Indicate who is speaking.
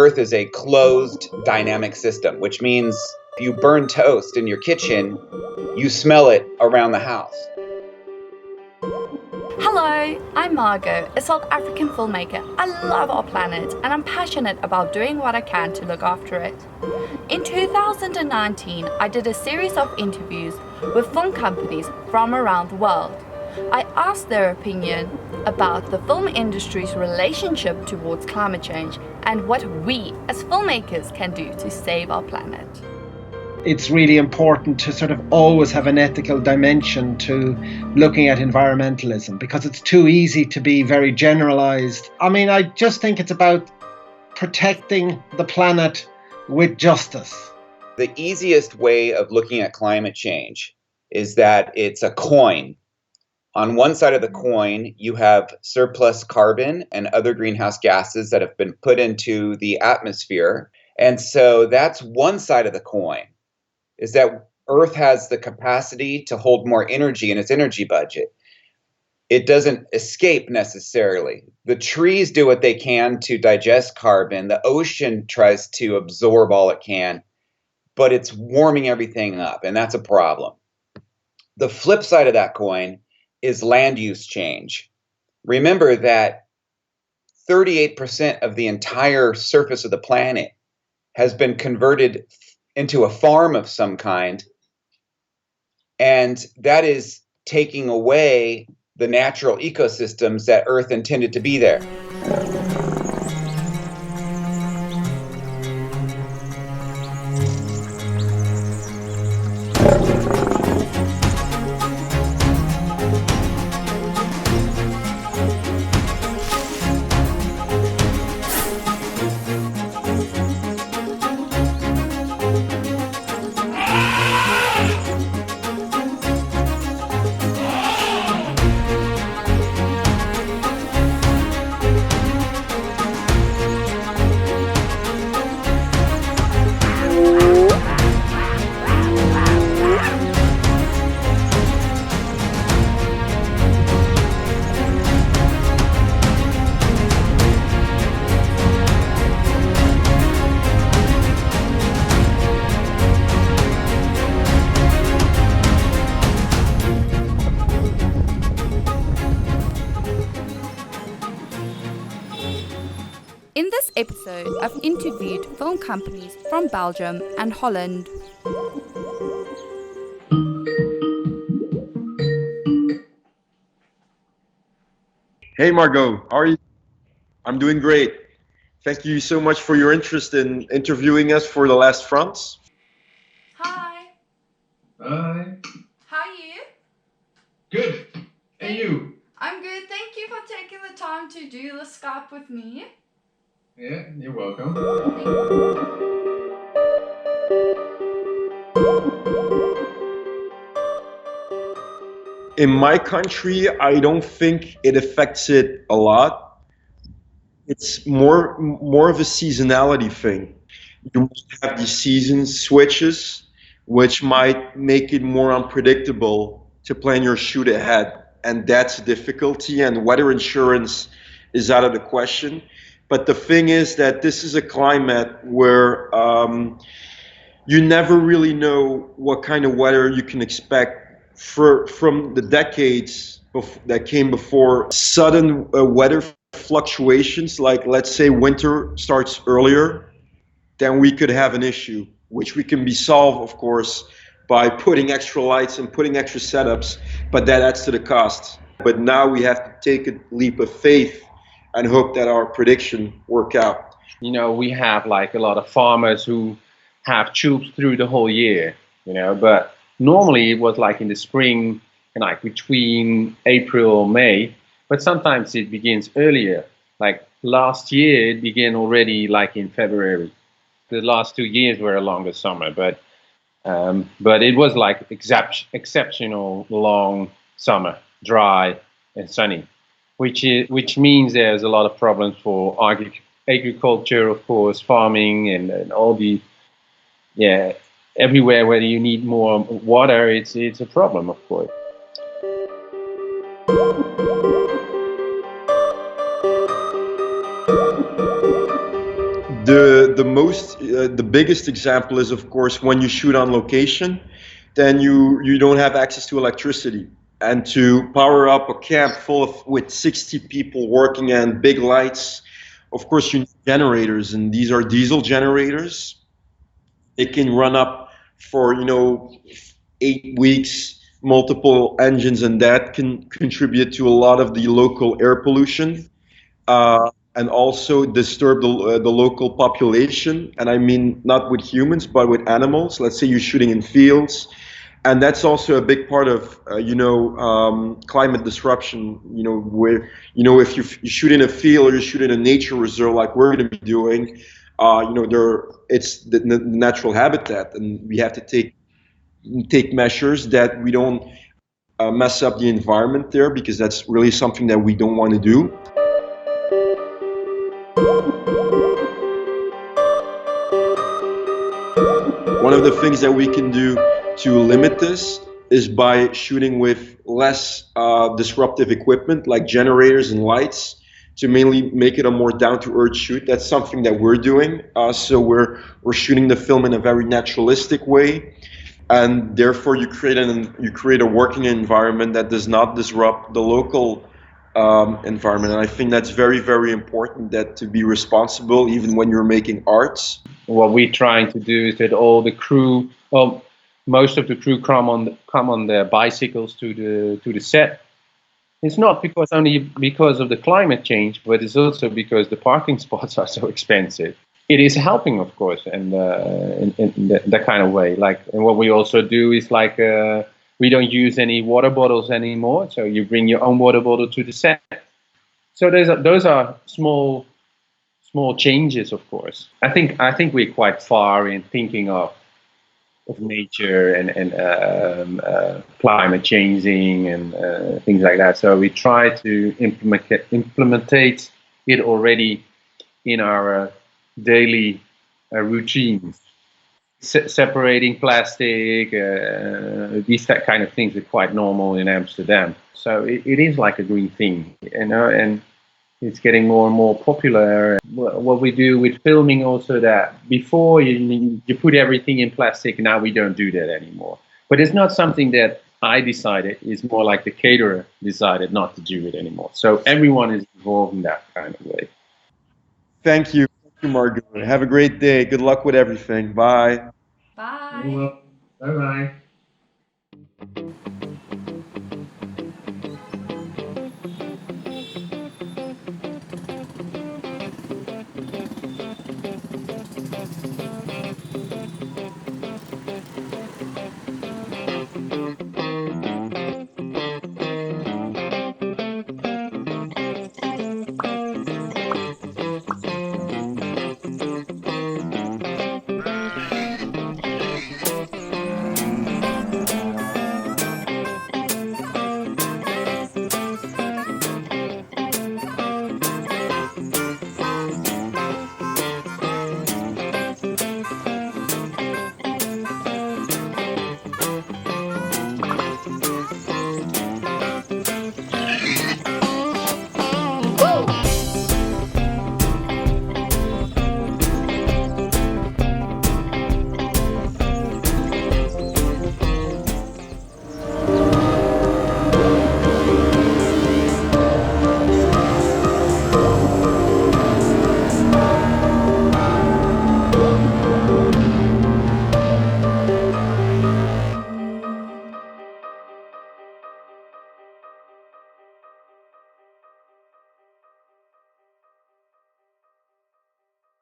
Speaker 1: Earth is a closed dynamic system, which means if you burn toast in your kitchen, you smell it around the house.
Speaker 2: Hello, I'm Margot, a South African filmmaker. I love our planet and I'm passionate about doing what I can to look after it. In 2019, I did a series of interviews with film companies from around the world. I asked their opinion about the film industry's relationship towards climate change and what we as filmmakers can do to save our planet.
Speaker 3: It's really important to sort of always have an ethical dimension to looking at environmentalism, because it's too easy to be very generalized. I mean, I just think it's about protecting the planet with justice.
Speaker 1: The easiest way of looking at climate change is that it's a coin. On one side of the coin, you have surplus carbon and other greenhouse gases that have been put into the atmosphere. And so that's one side of the coin, is that Earth has the capacity to hold more energy in its energy budget. It doesn't escape necessarily. The trees do what they can to digest carbon. The ocean tries to absorb all it can, but it's warming everything up, and that's a problem. The flip side of that coin is land use change. Remember that 38% of the entire surface of the planet has been converted into a farm of some kind, and that is taking away the natural ecosystems that Earth intended to be there.
Speaker 2: In this episode, I've interviewed film companies from Belgium and Holland.
Speaker 4: Hey Margot, how are you? I'm doing great. Thank you so much for your interest in interviewing us for The Last France.
Speaker 2: Hi.
Speaker 5: Hi.
Speaker 2: How are you?
Speaker 5: Good. And you?
Speaker 2: I'm good. Thank you for taking the time to do the Skype with me.
Speaker 5: Yeah, you're welcome.
Speaker 4: In my country, I don't think it affects it a lot. It's more of a seasonality thing. You might have these season switches, which might make it more unpredictable to plan your shoot ahead. And that's a difficulty, and weather insurance is out of the question. But the thing is that this is a climate where you never really know what kind of weather you can expect from the decades that came before. Sudden weather fluctuations, like let's say winter starts earlier, then we could have an issue, which we can be solved, of course, by putting extra lights and putting extra setups, but that adds to the cost. But now we have to take a leap of faith and hope that our prediction work out.
Speaker 6: You know, we have like a lot of farmers who have tubes through the whole year, you know, but normally it was like in the spring, and like between April and May, but sometimes it begins earlier. Like last year, it began already like in February. The last 2 years were a longer summer, but it was like exceptional long summer, dry and sunny. Which means there's a lot of problems for agriculture, of course, farming, and all the, everywhere where you need more water, it's a problem, of course.
Speaker 4: The the biggest example is, of course, when you shoot on location, then you don't have access to electricity. And to power up a camp with 60 people working and big lights, of course you need generators, and these are diesel generators. It can run up for 8 weeks, multiple engines, and that can contribute to a lot of the local air pollution. And also disturb the local population. And I mean not with humans, but with animals. Let's say you're shooting in fields. And that's also a big part of, climate disruption, where, if you shoot in a field or you shoot in a nature reserve like we're going to be doing, it's the natural habitat. And we have to take measures that we don't mess up the environment there, because that's really something that we don't want to do. One of the things that we can do to limit this is by shooting with less disruptive equipment like generators and lights, to mainly make it a more down-to-earth shoot. That's something that we're doing. So we're shooting the film in a very naturalistic way, and therefore you create a working environment that does not disrupt the local environment. And I think that's very, very important, that to be responsible even when you're making arts.
Speaker 6: What we're trying to do is that all the crew, most of the crew come on their bicycles to the set. It's not only because of the climate change, but it's also because the parking spots are so expensive. It is helping, of course, and in that kind of way. And what we also do is we don't use any water bottles anymore. So you bring your own water bottle to the set. So those are small changes, of course. I think we're quite far in thinking of nature and climate changing and things like that. So we try to implement it already in our daily routines. Separating plastic, these kind of things are quite normal in Amsterdam. So it is like a green thing, and it's getting more and more popular. What we do with filming also, that before you put everything in plastic, now we don't do that anymore. But it's not something that I decided. It's more like the caterer decided not to do it anymore. So everyone is involved in that kind of way.
Speaker 4: Thank you. Thank you, Margot. Have a great day. Good luck with everything. Bye.
Speaker 2: Bye.
Speaker 5: You're welcome. Bye-bye.